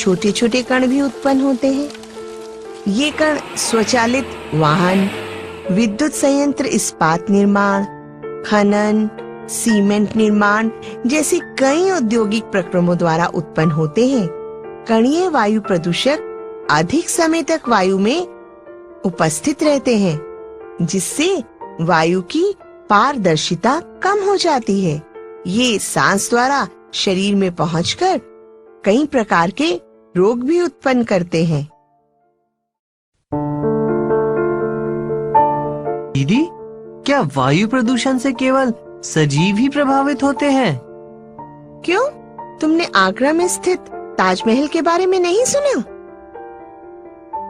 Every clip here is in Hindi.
छोटे छोटे कण भी उत्पन्न होते हैं। ये कण स्वचालित वाहन, विद्युत संयंत्र, इस्पात निर्माण, खनन, सीमेंट निर्माण जैसे कई औद्योगिक प्रक्रमों द्वारा उत्पन्न होते हैं। कणीय वायु प्रदूषक अधिक समय तक वायु में उपस्थित रहते हैं, जिससे वायु की पारदर्शिता कम हो जाती है। ये सांस द्वारा शरीर में पहुंचकर कई प्रकार के रोग भी उत्पन्न करते हैं। दीदी, क्या वायु प्रदूषण से केवल सजीव ही प्रभावित होते हैं? क्यों? तुमने आगरा में स्थित ताजमहल के बारे में नहीं सुना?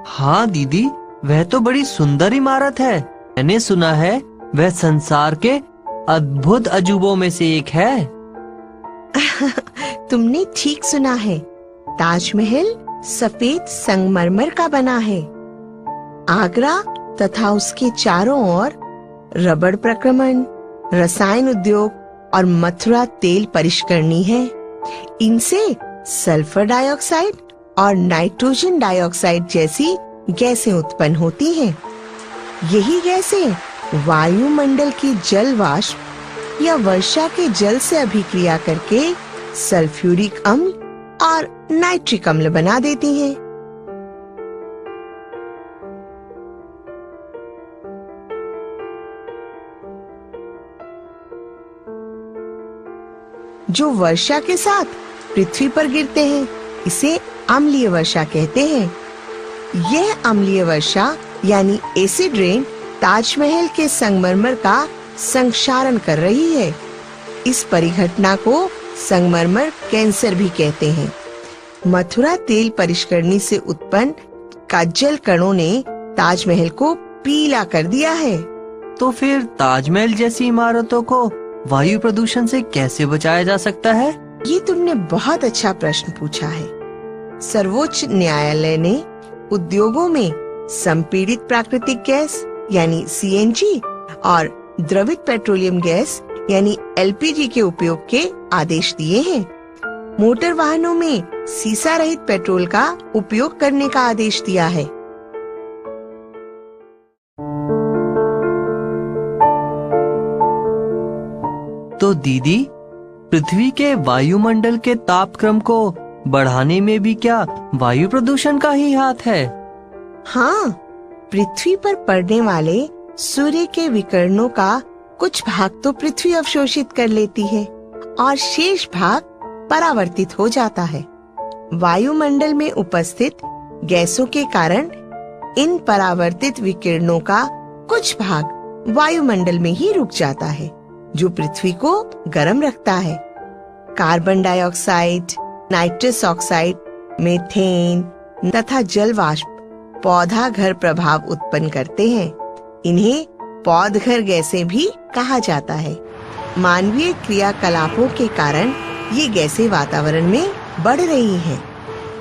हाँ दीदी, वह तो बड़ी सुंदर इमारत है। मैंने सुना है वह संसार के अद्भुत अजूबों में से एक है। तुमने ठीक सुना है। ताजमहल सफेद संगमरमर का बना है। आगरा तथा उसके चारों ओर रबड़ प्रक्रमण, रसायन उद्योग और मथुरा तेल परिष्करणी है। इनसे सल्फर डाइऑक्साइड और नाइट्रोजन डाइऑक्साइड जैसी गैसें उत्पन्न होती हैं। यही गैसें वायुमंडल की जल वाष्प या वर्षा के जल से अभिक्रिया करके सल्फ्यूरिक अम्ल और नाइट्रिक अम्ल बना देती हैं। जो वर्षा के साथ पृथ्वी पर गिरते हैं, इसे अम्लीय वर्षा कहते हैं। यह अम्लीय वर्षा यानी एसिड रेन ताजमहल के संगमरमर का संक्षारण कर रही है। इस परिघटना को संगमरमर कैंसर भी कहते हैं। मथुरा तेल परिष्करणी से उत्पन्न काजल कणों ने ताजमहल को पीला कर दिया है। तो फिर ताजमहल जैसी इमारतों को वायु प्रदूषण से कैसे बचाया जा सकता है? ये तुमने बहुत अच्छा प्रश्न पूछा है। सर्वोच्च न्यायालय ने उद्योगों में संपीड़ित प्राकृतिक गैस यानी सीएनजी और द्रवित पेट्रोलियम गैस यानी एलपीजी के उपयोग के आदेश दिए हैं। मोटर वाहनों में सीसा रहित पेट्रोल का उपयोग करने का आदेश दिया है। तो दीदी, पृथ्वी के वायुमंडल के तापक्रम को बढ़ाने में भी क्या वायु प्रदूषण का ही हाथ है? हाँ, पृथ्वी पर पड़ने वाले सूर्य के विकिरणों का कुछ भाग तो पृथ्वी अवशोषित कर लेती है और शेष भाग परावर्तित हो जाता है। वायुमंडल में उपस्थित गैसों के कारण इन परावर्तित विकिरणों का कुछ भाग वायुमंडल में ही रुक जाता है, जो पृथ्वी को गर्म रखता है। Carbon dioxide, nitrous oxide, methane तथा जल वाष्प पौधा घर प्रभाव उत्पन्न करते हैं। इन्हें पौधघर गैसें भी कहा जाता है। मानवीय क्रियाकलापों के कारण ये गैसें वातावरण में बढ़ रही हैं।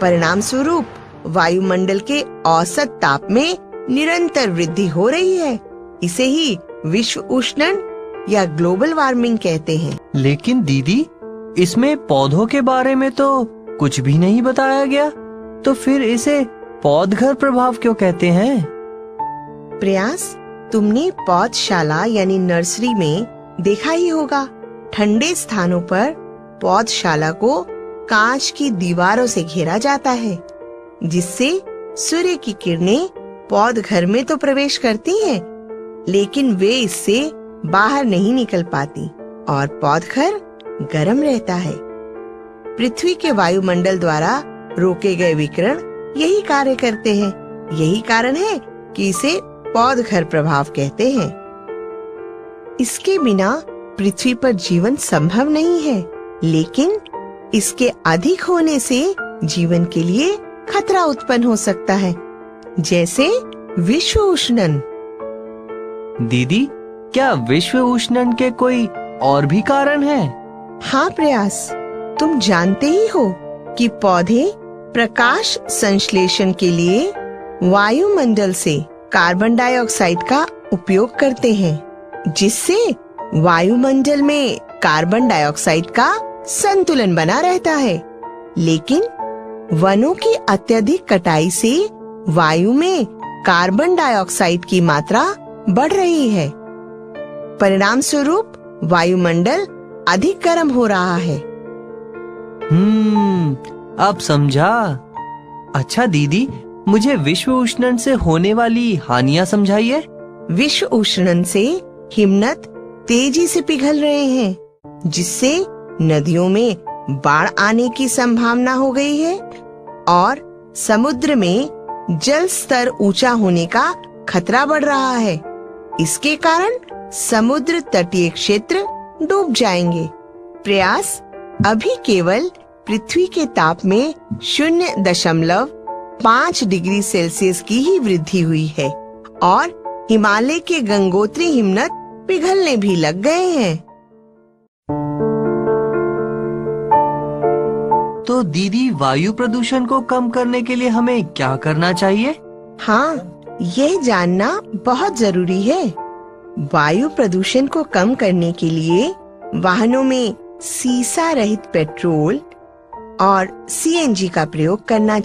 परिणाम स्वरूप वायुमंडल के औसत ताप में निरंतर वृद्धि हो रही है। इसे ही विश्व उष्णन या ग्लोबल वार्मिंग कहते हैं। लेकिन दीदी, इसमें पौधों के बारे में तो कुछ भी नहीं बताया गया, तो फिर इसे पौधघर प्रभाव क्यों कहते हैं? प्रयास, तुमने पौधशाला यानी नर्सरी में देखा ही होगा। ठंडे स्थानों पर पौधशाला को कांच की दीवारों से घेरा जाता है, जिससे सूर्य की किरणें पौधघर में तो प्रवेश करती हैं, लेकिन वे इससे बाहर नहीं निकल पाती और पौधघर गर्म रहता है। पृथ्वी के वायुमंडल द्वारा रोके गए विकिरण यही कार्य करते हैं। यही कारण है कि इसे पौधघर प्रभाव कहते हैं। इसके बिना पृथ्वी पर जीवन संभव नहीं है, लेकिन इसके अधिक होने से जीवन के लिए खतरा उत्पन्न हो सकता है, जैसे विश्व उष्णन। दीदी, क्या विश्व उष्णन के कोई और भी कारण है? हाँ प्रयास, तुम जानते ही हो कि पौधे प्रकाश संश्लेषण के लिए वायुमंडल से कार्बन डाइऑक्साइड का उपयोग करते हैं, जिससे वायुमंडल में कार्बन डाइऑक्साइड का संतुलन बना रहता है। लेकिन वनों की अत्यधिक कटाई से वायु में कार्बन डाइऑक्साइड की मात्रा बढ़ रही है। परिणाम स्वरूप वायुमंडल अधिक गर्म हो रहा है। अब समझा। अच्छा दीदी, मुझे विश्व उष्णन से होने वाली हानियां समझाइए। विश्व उष्णन से हिमनद तेजी से पिघल रहे हैं, जिससे नदियों में बाढ़ आने की संभावना हो गई है और समुद्र में जल स्तर ऊंचा होने का खतरा बढ़ रहा है। इसके कारण समुद्र तटीय क्षेत्र डूब जाएंगे। प्रयास अभी केवल पृथ्वी के ताप में 0.5 डिग्री सेल्सियस की ही वृद्धि हुई है और हिमालय के गंगोत्री हिमनद पिघलने भी लग गए हैं। तो दीदी, वायु प्रदूषण को कम करने के लिए हमें क्या करना चाहिए? हाँ, यह जानना बहुत जरूरी है। वायु प्रदूषण को कम करने के लिए वाहनों में सीसा रहित पेट्रोल और सीएनजी का प्रयोग करना